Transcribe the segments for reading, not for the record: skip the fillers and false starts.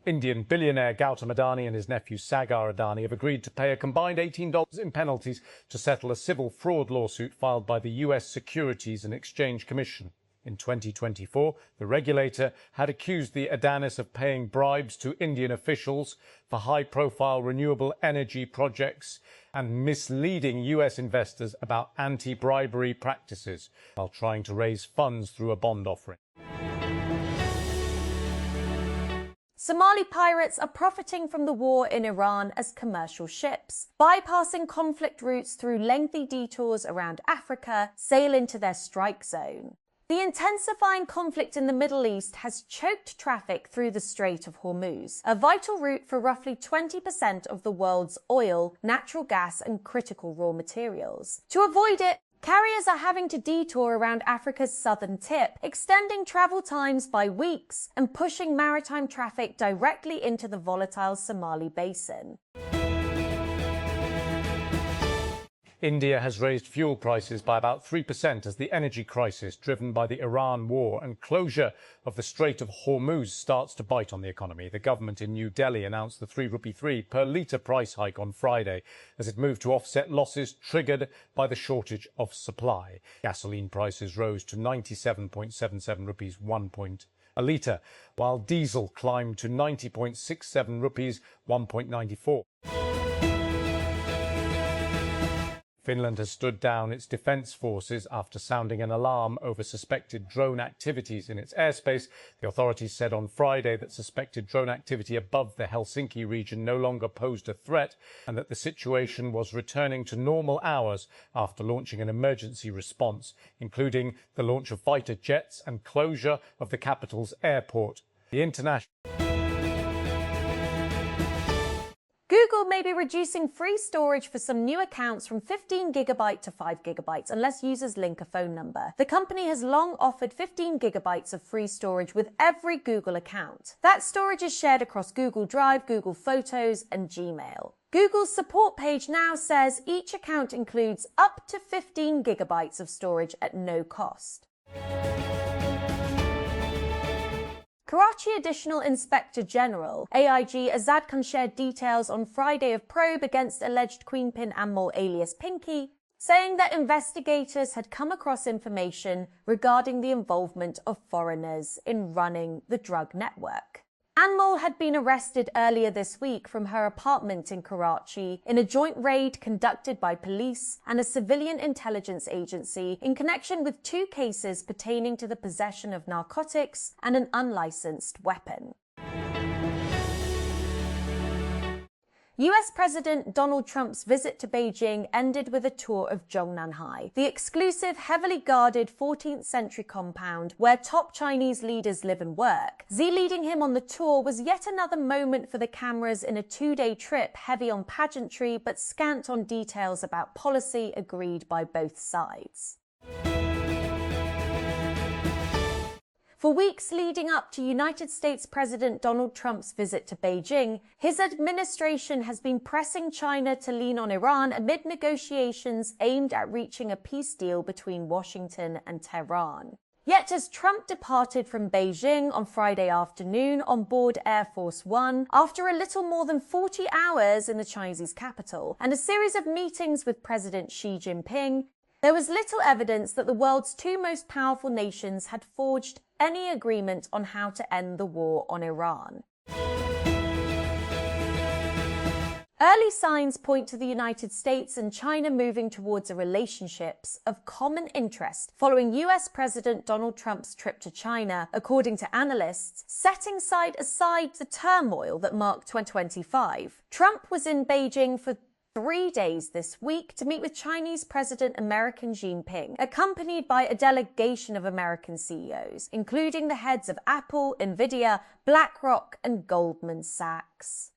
Indian billionaire Gautam Adani and his nephew Sagar Adani have agreed to pay a combined $18 in penalties to settle a civil fraud lawsuit filed by the US Securities and Exchange Commission. In 2024, the regulator had accused the Adanis of paying bribes to Indian officials for high-profile renewable energy projects and misleading US investors about anti-bribery practices while trying to raise funds through a bond offering. Somali pirates are profiting from the war in Iran as commercial ships, bypassing conflict routes through lengthy detours around Africa, sail into their strike zone. The intensifying conflict in the Middle East has choked traffic through the Strait of Hormuz, a vital route for roughly 20% of the world's oil, natural gas, and critical raw materials. To avoid it, carriers are having to detour around Africa's southern tip, extending travel times by weeks and pushing maritime traffic directly into the volatile Somali basin. India has raised fuel prices by about 3% as the energy crisis driven by the Iran war and closure of the Strait of Hormuz starts to bite on the economy. The government in New Delhi announced the ₹3 per litre price hike on Friday as it moved to offset losses triggered by the shortage of supply. Gasoline prices rose to 97.77 rupees a litre, while diesel climbed to 90.67 rupees 1.94. Finland has stood down its defence forces after sounding an alarm over suspected drone activities in its airspace. The authorities said on Friday that suspected drone activity above the Helsinki region no longer posed a threat and that the situation was returning to normal hours after launching an emergency response, including the launch of fighter jets and closure of the capital's airport. The international Google may be reducing free storage for some new accounts from 15 GB to 5 GB unless users link a phone number. The company has long offered 15 GB of free storage with every Google account. That storage is shared across Google Drive, Google Photos, and Gmail. Google's support page now says each account includes up to 15 GB of storage at no cost. Karachi Additional Inspector General AIG Azad Khan shared details on Friday of probe against alleged Queenpin Anmol alias Pinky, saying that investigators had come across information regarding the involvement of foreigners in running the drug network. Anmol had been arrested earlier this week from her apartment in Karachi in a joint raid conducted by police and a civilian intelligence agency in connection with 2 cases pertaining to the possession of narcotics and an unlicensed weapon. US President Donald Trump's visit to Beijing ended with a tour of Zhongnanhai, the exclusive, heavily guarded 14th century compound where top Chinese leaders live and work. Xi leading him on the tour was yet another moment for the cameras in a 2-day trip heavy on pageantry but scant on details about policy agreed by both sides. For weeks leading up to United States President Donald Trump's visit to Beijing, his administration has been pressing China to lean on Iran amid negotiations aimed at reaching a peace deal between Washington and Tehran. Yet as Trump departed from Beijing on Friday afternoon on board Air Force One, after a little more than 40 hours in the Chinese capital and a series of meetings with President Xi Jinping, there was little evidence that the world's 2 most powerful nations had forged any agreement on how to end the war on Iran. Early signs point to the United States and China moving towards a relationships of common interest following US President Donald Trump's trip to China, according to analysts, setting aside the turmoil that marked 2025. Trump was in Beijing for 3 days this week to meet with Chinese President American Xi Jinping, accompanied by a delegation of American CEOs, including the heads of Apple, Nvidia, BlackRock, and Goldman Sachs.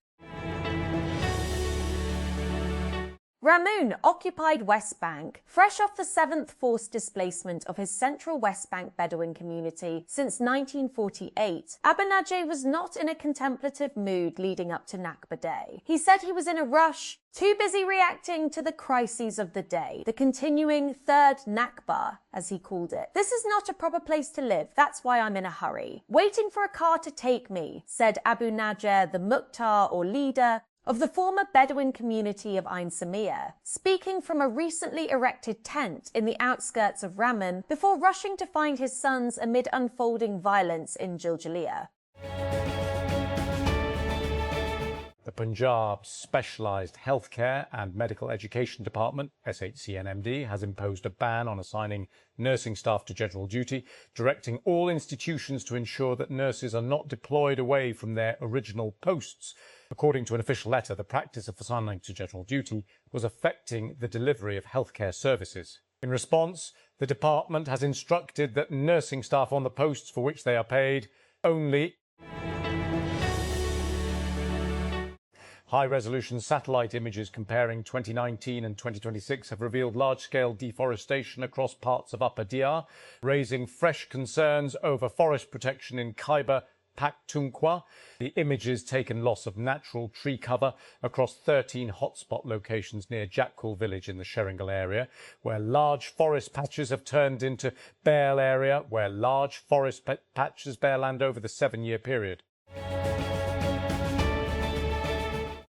Ramoun occupied West Bank. Fresh off the 7th forced displacement of his central West Bank Bedouin community since 1948, Abu was not in a contemplative mood leading up to Nakba Day. He said he was in a rush, too busy reacting to the crises of the day, the continuing third Nakba, as he called it. "This is not a proper place to live, that's why I'm in a hurry. Waiting for a car to take me," said Abu Najjar, the Mukhtar, or leader, of the former Bedouin community of Ain Samia, speaking from a recently erected tent in the outskirts of Ramoun before rushing to find his sons amid unfolding violence in Jiljalia. The Punjab Specialised Healthcare and Medical Education Department, SHCNMD, has imposed a ban on assigning nursing staff to general duty, directing all institutions to ensure that nurses are not deployed away from their original posts. According to an official letter, the practice of assigning to general duty was affecting the delivery of healthcare services. In response, the department has instructed that nursing staff on the posts for which they are paid only high-resolution satellite images comparing 2019 and 2026 have revealed large-scale deforestation across parts of Upper Diyar, raising fresh concerns over forest protection in Khyber Pakhtunkhwa. The images taken loss of natural tree cover across 13 hotspot locations near Jatkul village in the Sheringal area, where large forest patches have turned into Pehel area, where large forest patches bear land over the 7-year period.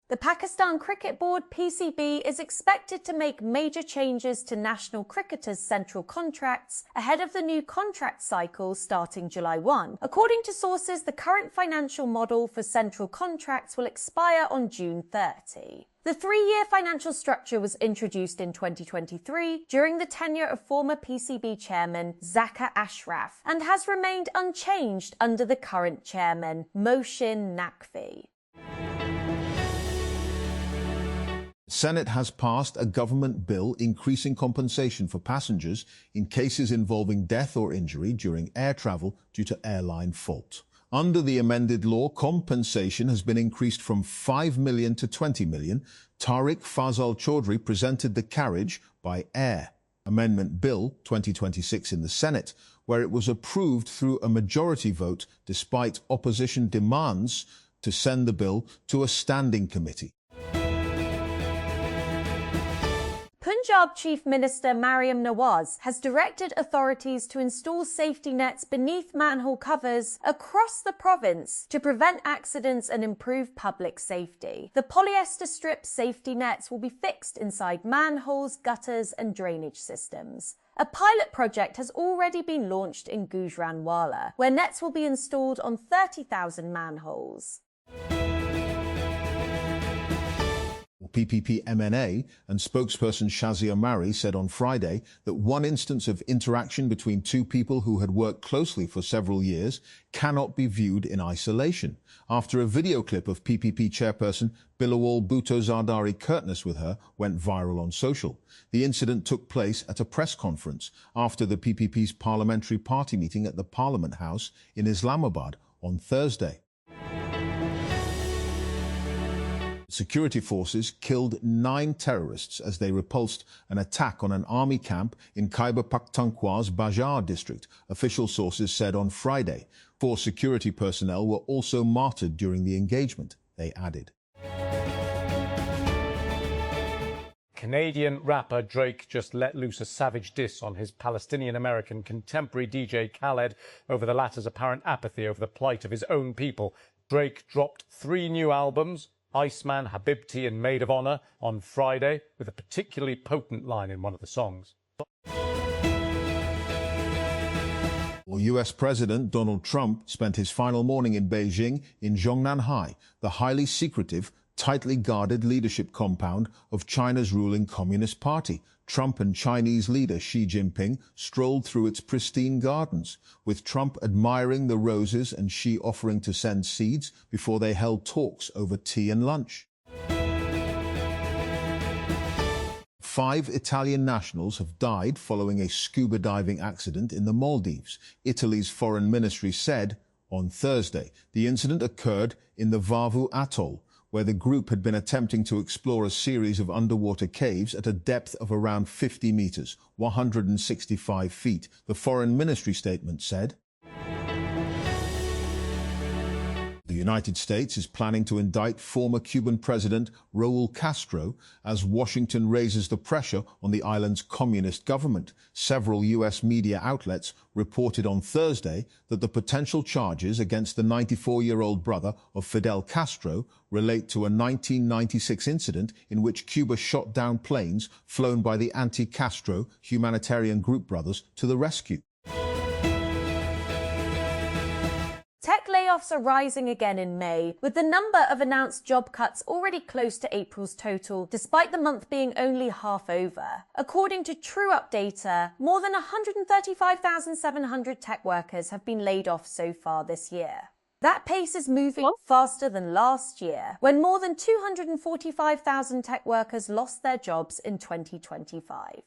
The Pakistan Cricket Board, PCB, is expected to make major changes to national cricketers' central contracts ahead of the new contract cycle starting July 1. According to sources, the current financial model for central contracts will expire on June 30. The 3-year financial structure was introduced in 2023 during the tenure of former PCB chairman Zakir Ashraf and has remained unchanged under the current chairman, Mohsin Naqvi. Senate has passed a government bill increasing compensation for passengers in cases involving death or injury during air travel due to airline fault. Under the amended law, compensation has been increased from 5 million to 20 million. Tariq Fazal Chaudhry presented the carriage by air. Amendment Bill 2026 in the Senate, where it was approved through a majority vote despite opposition demands to send the bill to a standing committee. Punjab Chief Minister Mariam Nawaz has directed authorities to install safety nets beneath manhole covers across the province to prevent accidents and improve public safety. The polyester strip safety nets will be fixed inside manholes, gutters and drainage systems. A pilot project has already been launched in Gujranwala, where nets will be installed on 30,000 manholes. PPP MNA and spokesperson Shazia Mari said on Friday that one instance of interaction between two people who had worked closely for several years cannot be viewed in isolation, after a video clip of PPP chairperson Bilawal Bhutto Zardari Kurtness with her went viral on social. The incident took place at a press conference after the PPP's parliamentary party meeting at the Parliament House in Islamabad on Thursday. Security forces killed 9 terrorists as they repulsed an attack on an army camp in Khyber Pakhtunkhwa's Bajar district, official sources said on Friday. 4 security personnel were also martyred during the engagement, they added. Canadian rapper Drake just let loose a savage diss on his Palestinian-American contemporary DJ Khaled over the latter's apparent apathy over the plight of his own people. Drake dropped 3 new albums, Iceman, Habibti and Maid of Honor, on Friday, with a particularly potent line in one of the songs. US President Donald Trump spent his final morning in Beijing in Zhongnanhai, the highly secretive, tightly guarded leadership compound of China's ruling Communist Party. Trump and Chinese leader Xi Jinping strolled through its pristine gardens, with Trump admiring the roses and Xi offering to send seeds before they held talks over tea and lunch. 5 Italian nationals have died following a scuba diving accident in the Maldives, Italy's foreign ministry said on Thursday. The incident occurred in the Vavu Atoll, where the group had been attempting to explore a series of underwater caves at a depth of around 50 meters, 165 feet, the Foreign Ministry statement said. The United States is planning to indict former Cuban President Raul Castro as Washington raises the pressure on the island's communist government. Several U.S. media outlets reported on Thursday that the potential charges against the 94-year-old brother of Fidel Castro relate to a 1996 incident in which Cuba shot down planes flown by the anti-Castro humanitarian group Brothers to the rescue. Tech layoffs are rising again in May, with the number of announced job cuts already close to April's total, despite the month being only half over. According to TrueUp data, more than 135,700 tech workers have been laid off so far this year. That pace is moving faster than last year, when more than 245,000 tech workers lost their jobs in 2025.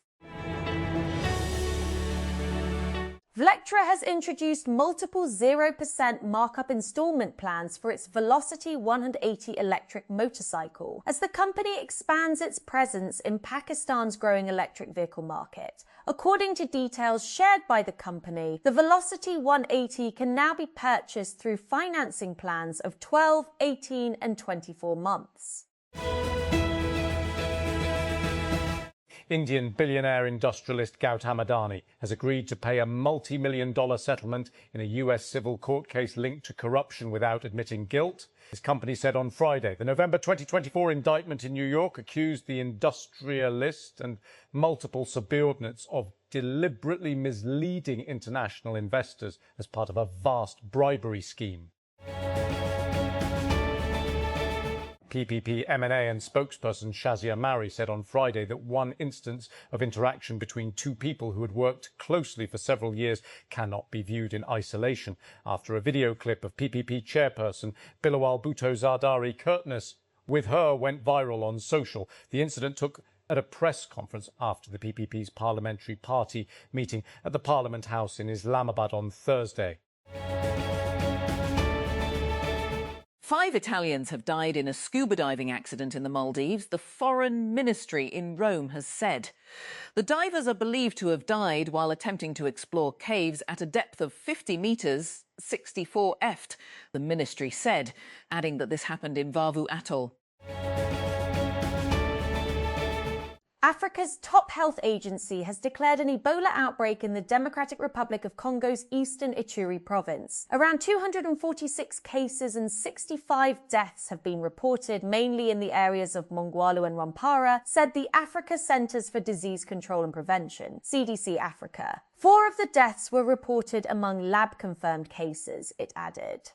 Vlectra has introduced multiple 0% markup installment plans for its Velocity 180 electric motorcycle, as the company expands its presence in Pakistan's growing electric vehicle market. According to details shared by the company, the Velocity 180 can now be purchased through financing plans of 12, 18 and 24 months. Indian billionaire industrialist Gautam Adani has agreed to pay a multi-million-dollar settlement in a US civil court case linked to corruption without admitting guilt. His company said on Friday the November 2024 indictment in New York accused the industrialist and multiple subordinates of deliberately misleading international investors as part of a vast bribery scheme. PPP M&A and spokesperson Shazia Mari said on Friday that one instance of interaction between two people who had worked closely for several years cannot be viewed in isolation after a video clip of PPP chairperson Bilawal Bhutto Zardari Kurtness with her went viral on social. The incident took at a press conference after the PPP's parliamentary party meeting at the Parliament House in Islamabad on Thursday. 5 Italians have died in a scuba diving accident in the Maldives, the Foreign Ministry in Rome has said. The divers are believed to have died while attempting to explore caves at a depth of 50 metres, 64 ft, the ministry said, adding that this happened in Vavu Atoll. Africa's top health agency has declared an Ebola outbreak in the Democratic Republic of Congo's eastern Ituri province. Around 246 cases and 65 deaths have been reported, mainly in the areas of Mongwalu and Rwampara, said the Africa Centers for Disease Control and Prevention, CDC Africa. 4 of the deaths were reported among lab-confirmed cases, it added.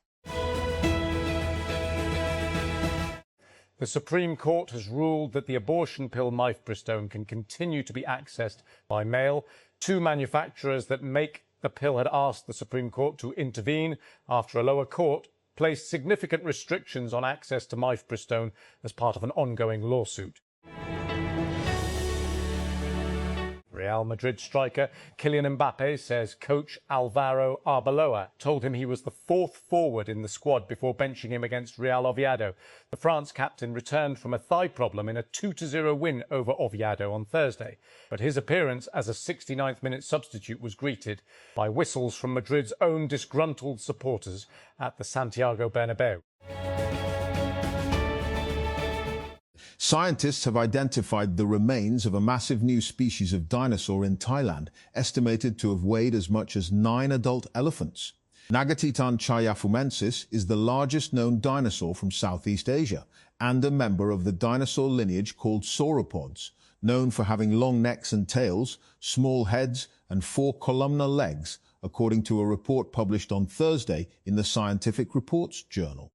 The Supreme Court has ruled that the abortion pill mifepristone can continue to be accessed by mail. 2 manufacturers that make the pill had asked the Supreme Court to intervene after a lower court placed significant restrictions on access to mifepristone as part of an ongoing lawsuit. Real Madrid striker Kylian Mbappe says coach Alvaro Arbeloa told him he was the 4th forward in the squad before benching him against Real Oviedo. The France captain returned from a thigh problem in a 2-0 win over Oviedo on Thursday, but his appearance as a 69th-minute substitute was greeted by whistles from Madrid's own disgruntled supporters at the Santiago Bernabeu. Scientists have identified the remains of a massive new species of dinosaur in Thailand, estimated to have weighed as much as 9 adult elephants. Nagatitan chayafumensis is the largest known dinosaur from Southeast Asia and a member of the dinosaur lineage called sauropods, known for having long necks and tails, small heads and 4 columnar legs, according to a report published on Thursday in the Scientific Reports journal.